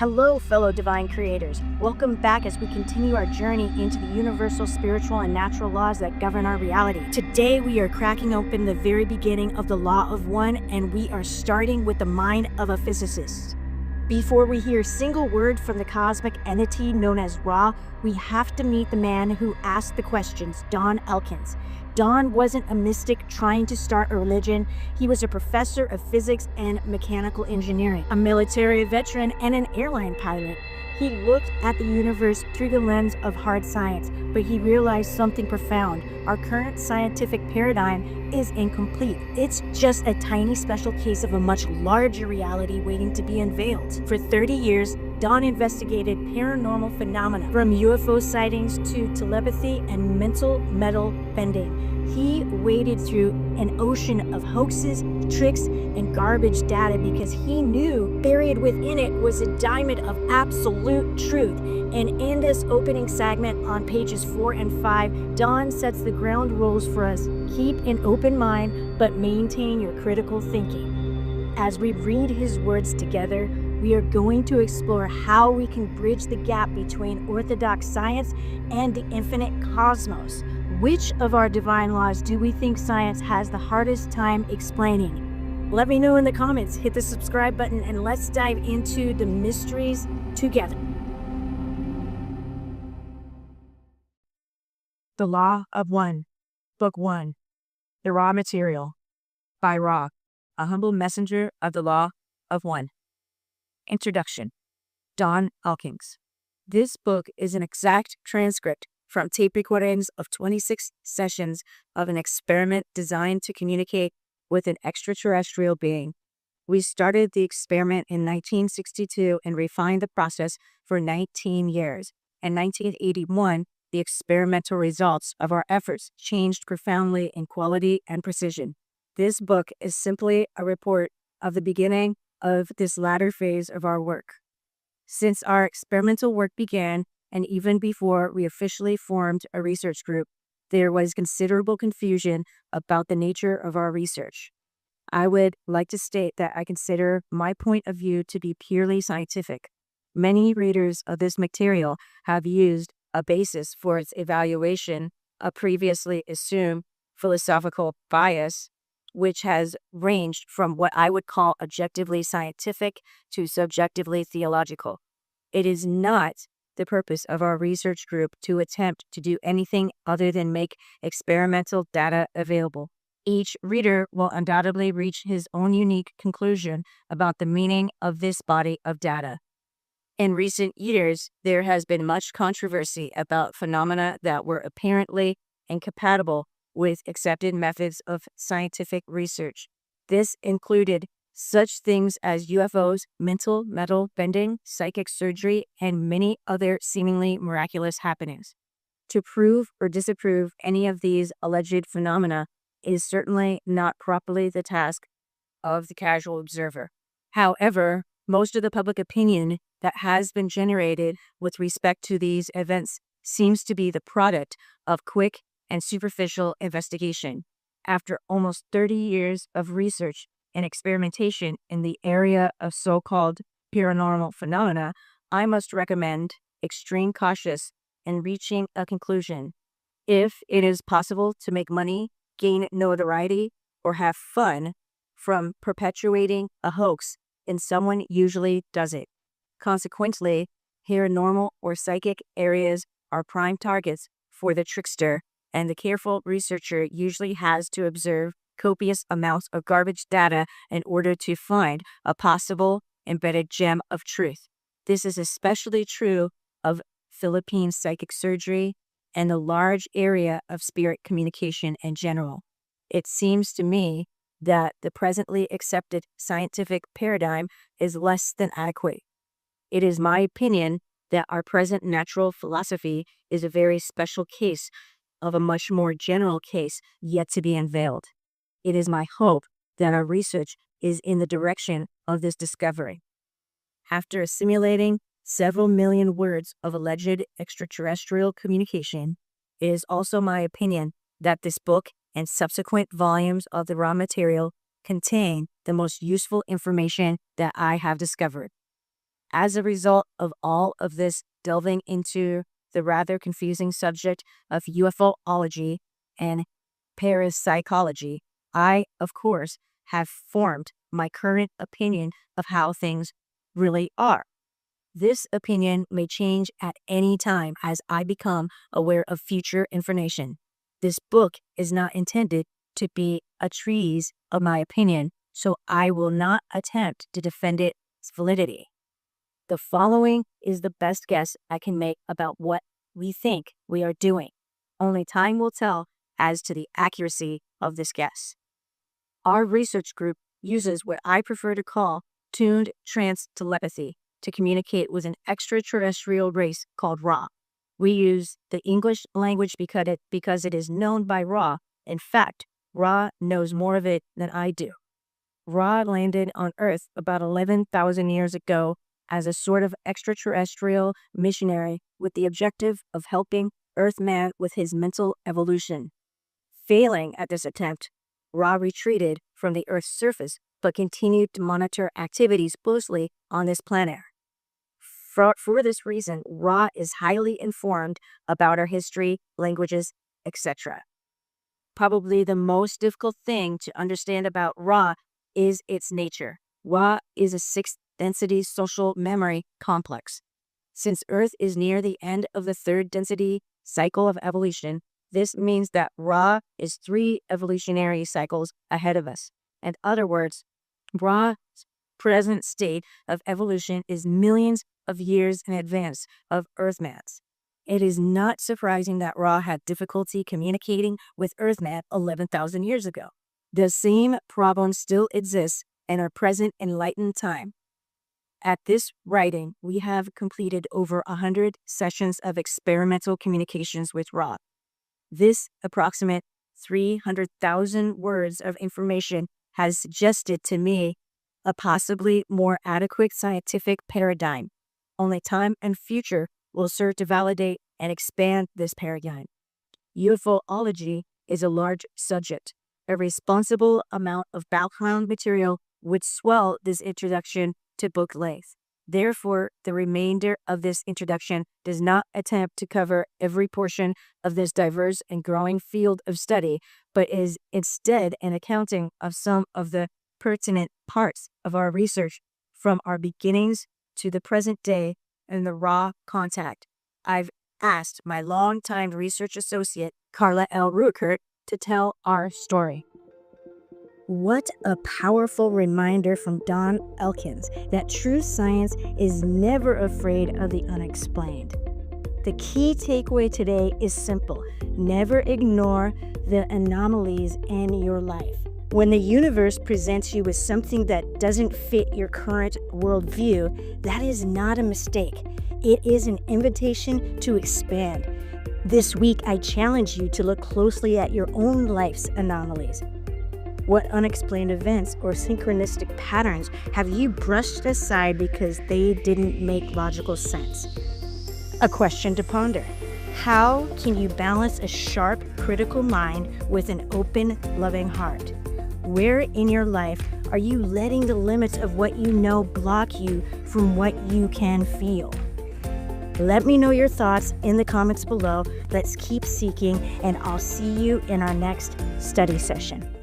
Hello, fellow divine creators. Welcome back as we continue our journey into the universal spiritual and natural laws that govern our reality. Today, we are cracking open the very beginning of the Law of One, and we are starting with the mind of a physicist. Before we hear a single word from the cosmic entity known as Ra, we have to meet the man who asked the questions, Don Elkins. Don wasn't a mystic trying to start a religion. He was a professor of physics and mechanical engineering, a military veteran, and an airline pilot. He looked at the universe through the lens of hard science, but he realized something profound. Our current scientific paradigm is incomplete. It's just a tiny special case of a much larger reality waiting to be unveiled. For 30 years, Don investigated paranormal phenomena, from UFO sightings to telepathy and mental metal bending. He waded through an ocean of hoaxes, tricks, and garbage data because he knew buried within it was a diamond of absolute truth. And in this opening segment on pages 4 and 5, Don sets the ground rules for us. Keep an open mind, but maintain your critical thinking. As we read his words together, we are going to explore how we can bridge the gap between orthodox science and the infinite cosmos. Which of our divine laws do we think science has the hardest time explaining? Let me know in the comments, hit the subscribe button, and let's dive into the mysteries together. The Law of One, Book 1, The Raw Material, by Ra, a humble messenger of the Law of One. Introduction. Don Elkins. This book is an exact transcript from tape recordings of 26 sessions of an experiment designed to communicate with an extraterrestrial being. We started the experiment in 1962 and refined the process for 19 years. In 1981, the experimental results of our efforts changed profoundly in quality and precision. This book is simply a report of the beginning of this latter phase of our work. Since our experimental work began, and even before we officially formed a research group, there was considerable confusion about the nature of our research. I would like to state that I consider my point of view to be purely scientific. Many readers of this material have used a basis for its evaluation, a previously assumed philosophical bias, which has ranged from what I would call objectively scientific to subjectively theological. It is not the purpose of our research group to attempt to do anything other than make experimental data available. Each reader will undoubtedly reach his own unique conclusion about the meaning of this body of data. In recent years, there has been much controversy about phenomena that were apparently incompatible with accepted methods of scientific research. This included such things as UFOs, mental metal bending, psychic surgery, and many other seemingly miraculous happenings. To prove or disapprove any of these alleged phenomena is certainly not properly the task of the casual observer. However, most of the public opinion that has been generated with respect to these events seems to be the product of quick and superficial investigation. After almost 30 years of research and experimentation in the area of so-called paranormal phenomena, I must recommend extreme caution in reaching a conclusion. If it is possible to make money, gain notoriety, or have fun from perpetuating a hoax, then someone usually does it. Consequently, paranormal or psychic areas are prime targets for the trickster, and the careful researcher usually has to observe copious amounts of garbage data in order to find a possible embedded gem of truth. This is especially true of Philippine psychic surgery and the large area of spirit communication in general. It seems to me that the presently accepted scientific paradigm is less than adequate. It is my opinion that our present natural philosophy is a very special case of a much more general case yet to be unveiled. It is my hope that our research is in the direction of this discovery. After assimilating several million words of alleged extraterrestrial communication, it is also my opinion that this book and subsequent volumes of the raw material contain the most useful information that I have discovered. As a result of all of this delving into the rather confusing subject of UFOlogy and parapsychology, I, of course, have formed my current opinion of how things really are. This opinion may change at any time as I become aware of future information. This book is not intended to be a treatise of my opinion, so I will not attempt to defend its validity. The following is the best guess I can make about what we think we are doing. Only time will tell as to the accuracy of this guess. Our research group uses what I prefer to call tuned trance telepathy to communicate with an extraterrestrial race called Ra. We use the English language because it is known by Ra. In fact, Ra knows more of it than I do. Ra landed on Earth about 11,000 years ago as a sort of extraterrestrial missionary with the objective of helping Earthman with his mental evolution. Failing at this attempt, Ra retreated from the Earth's surface but continued to monitor activities closely on this planet. For this reason, Ra is highly informed about our history, languages, etc. Probably the most difficult thing to understand about Ra is its nature. Ra is a sixth density social memory complex. Since Earth is near the end of the third density cycle of evolution, this means that Ra is 3 evolutionary cycles ahead of us. In other words, Ra's present state of evolution is millions of years in advance of Earthman's. It is not surprising that Ra had difficulty communicating with Earthman 11,000 years ago. The same problem still exists in our present enlightened time. At this writing, we have completed over 100 sessions of experimental communications with Ra. This approximate 300,000 words of information has suggested to me a possibly more adequate scientific paradigm. Only time and future will serve to validate and expand this paradigm. UFOlogy is a large subject. A responsible amount of background material would swell this introduction to book length. Therefore, the remainder of this introduction does not attempt to cover every portion of this diverse and growing field of study, but is instead an accounting of some of the pertinent parts of our research from our beginnings to the present day and the Ra contact. I've asked my longtime research associate, Carla L. Rueckert, to tell our story. What a powerful reminder from Don Elkins that true science is never afraid of the unexplained. The key takeaway today is simple. Never ignore the anomalies in your life. When the universe presents you with something that doesn't fit your current worldview, that is not a mistake. It is an invitation to expand. This week, I challenge you to look closely at your own life's anomalies. What unexplained events or synchronistic patterns have you brushed aside because they didn't make logical sense? A question to ponder. How can you balance a sharp, critical mind with an open, loving heart? Where in your life are you letting the limits of what you know block you from what you can feel? Let me know your thoughts in the comments below. Let's keep seeking, and I'll see you in our next study session.